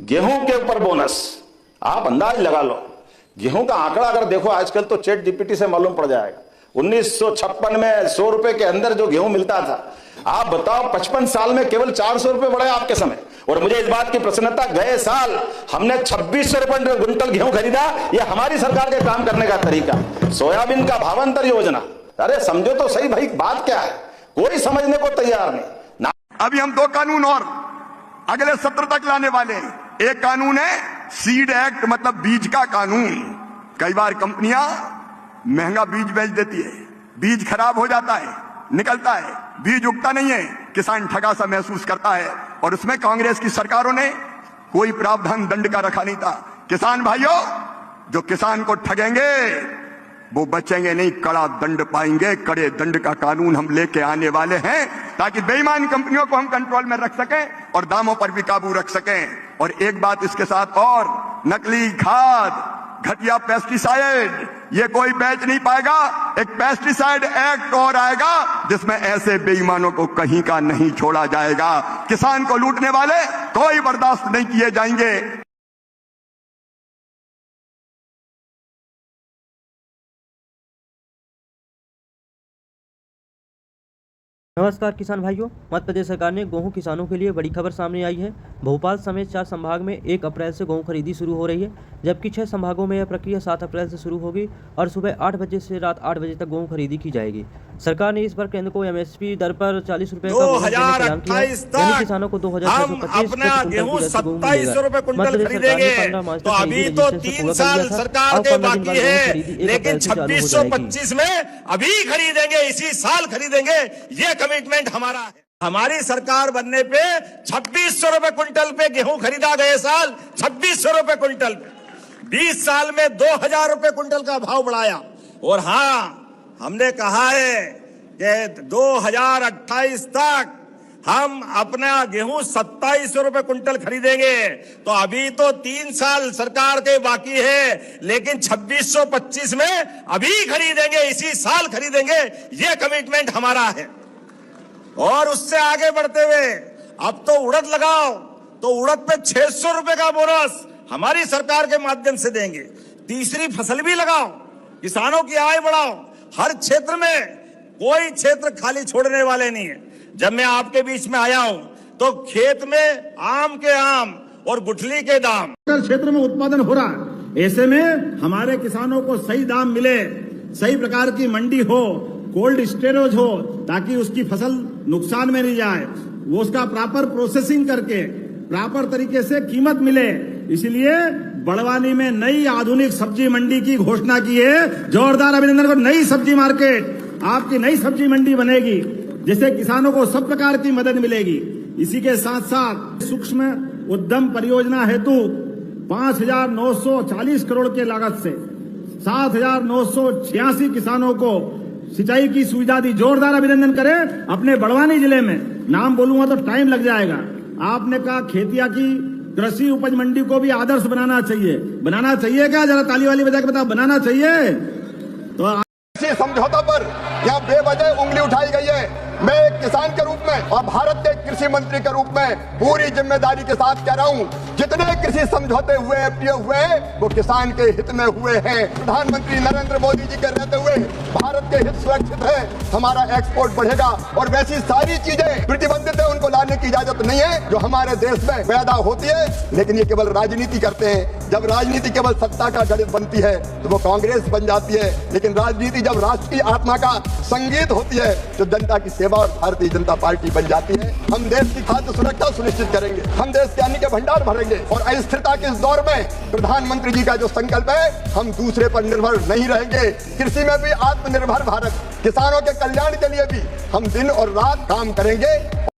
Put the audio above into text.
गेहूं के ऊपर बोनस, आप अंदाज लगा लो। गेहूं का आंकड़ा अगर देखो आजकल तो चैट जीपीटी से मालूम पड़ जाएगा। 1956 में 100 रुपए के अंदर जो गेहूं मिलता था, आप बताओ 55 साल में केवल 400 रुपए बढ़े आपके समय। और मुझे इस बात की प्रसन्नता, गए साल हमने 2600 रुपए क्विंटल गेहूं खरीदा। ये हमारी सरकार के काम करने का तरीका। सोयाबीन का भावांतर योजना, अरे समझो तो सही भाई, बात क्या है, कोई समझने को तैयार नहीं। अभी हम 2 कानून और अगले सत्र तक लाने वाले हैं। एक कानून है सीड एक्ट, मतलब बीज का कानून। कई बार कंपनियां महंगा बीज बेच देती है, बीज खराब हो जाता है, निकलता है, बीज उगता नहीं है, किसान ठगा सा महसूस करता है। और उसमें कांग्रेस की सरकारों ने कोई प्रावधान दंड का रखा नहीं था। किसान भाइयों, जो किसान को ठगेंगे वो बचेंगे नहीं, कड़ा दंड पाएंगे। कड़े दंड का कानून हम लेके आने वाले हैं ताकि बेईमान कंपनियों को हम कंट्रोल में रख सकें और दामों पर भी काबू रख सकें। और एक बात इसके साथ और, नकली खाद, घटिया पेस्टिसाइड ये कोई बेच नहीं पाएगा। एक पेस्टिसाइड एक्ट और आएगा जिसमें ऐसे बेईमानों को कहीं का नहीं छोड़ा जाएगा। किसान को लूटने वाले कोई बर्दाश्त नहीं किए जाएंगे। नमस्कार किसान भाइयों, मध्य प्रदेश सरकार ने गेहूं किसानों के लिए बड़ी खबर सामने आई है। भोपाल समेत 4 संभाग में 1 अप्रैल से गेहूं खरीदी शुरू हो रही है, जबकि 6 संभागों में यह प्रक्रिया 7 अप्रैल से शुरू होगी और सुबह 8 बजे से रात 8 बजे तक गेहूं खरीदी की जाएगी। सरकार ने इस बार केंद्र को एमएसपी दर पर 40 रुपए का बोनस देने का ऐलान किया है। किसानों को 2625 गेहूं 2700 रुपए कुंटल खरीदेंगे। तो अभी तो 3 साल सरकार के बाकी है, लेकिन 2625 में अभी खरीदेंगे, इसी साल खरीदेंगे, ये कमिटमेंट हमारा है। हमारी सरकार बनने पे 2600 रुपए कुंटल पे गेहूं खरीदा गए साल, 2600 रुपए कुंटल पे 20 साल में 2000 रुपए कुंटल का भाव बढ़ाया। और हाँ, हमने कहा है कि 2028 तक हम अपना गेहूं 2700 रुपए कुंटल खरीदेंगे। तो अभी तो 3 साल सरकार के बाकी है, लेकिन 2625 में अभी खरीदेंगे, इसी साल खरीदेंगे, ये कमिटमेंट हमारा है। और उससे आगे बढ़ते हुए अब तो उड़द लगाओ, तो उड़द पे 600 रुपए का बोनस हमारी सरकार के माध्यम से देंगे। तीसरी फसल भी लगाओ, किसानों की आय बढ़ाओ। हर क्षेत्र में कोई क्षेत्र खाली छोड़ने वाले नहीं है। जब मैं आपके बीच में आया हूं तो खेत में आम के आम और गुठली के दाम क्षेत्र में उत्पादन हो रहा है। ऐसे में हमारे किसानों को सही दाम मिले, सही प्रकार की मंडी हो, कोल्ड स्टोरेज हो, ताकि उसकी फसल नुकसान में नहीं जाए, वो उसका प्रॉपर प्रोसेसिंग करके प्रॉपर तरीके से कीमत मिले। इसलिए बड़वानी में नई आधुनिक सब्जी मंडी की घोषणा की है। जोरदार अभिनंदन को। नई सब्जी मार्केट, आपकी नई सब्जी मंडी बनेगी, जिससे किसानों को सब प्रकार की मदद मिलेगी। इसी के साथ साथ सूक्ष्म उद्यम परियोजना हेतु 5,940 करोड़ के लागत से 7,986 किसानों को सिंचाई की सुविधा दी। जोरदार अभिनंदन करें। अपने बड़वानी जिले में, नाम बोलूंगा तो टाइम लग जाएगा, आपने कहा खेतिया की कृषि उपज मंडी को भी आदर्श बनाना चाहिए। बनाना चाहिए क्या? जरा ताली वाली बजा के बताओ, बनाना चाहिए? तो समझौता पर यहाँ बेवजह उंगली उठाई गई है। मैं एक किसान के रूप में और भारत के कृषि मंत्री के रूप में पूरी जिम्मेदारी के साथ कह रहा हूँ, जितने कृषि समझौते हुए, एफटीए हुए हैं, वो किसान के हित में हुए हैं। प्रधानमंत्री नरेंद्र मोदी जी के रहते हुए भारत के हित सुरक्षित है, हमारा एक्सपोर्ट बढ़ेगा। और वैसी सारी चीजें प्रतिबंधित है, उनको लाने की इजाजत नहीं है जो हमारे देश में पैदा होती है। लेकिन ये केवल राजनीति करते हैं। जब राजनीति केवल सत्ता का गणित बनती है तो वो कांग्रेस बन जाती है। लेकिन राजनीति जब राष्ट्र की आत्मा का संगीत होती है तो जनता की सेवा और भारतीय जनता पार्टी बन जाती है। हम देश की खाद्य सुरक्षा सुनिश्चित करेंगे, हम देश के अन्न के भंडार भरेंगे। और अस्थिरता के इस दौर में प्रधानमंत्री जी का जो संकल्प है, हम दूसरे पर निर्भर नहीं रहेंगे। कृषि में भी आत्मनिर्भर भारत, किसानों के कल्याण के लिए भी हम दिन और रात काम करेंगे।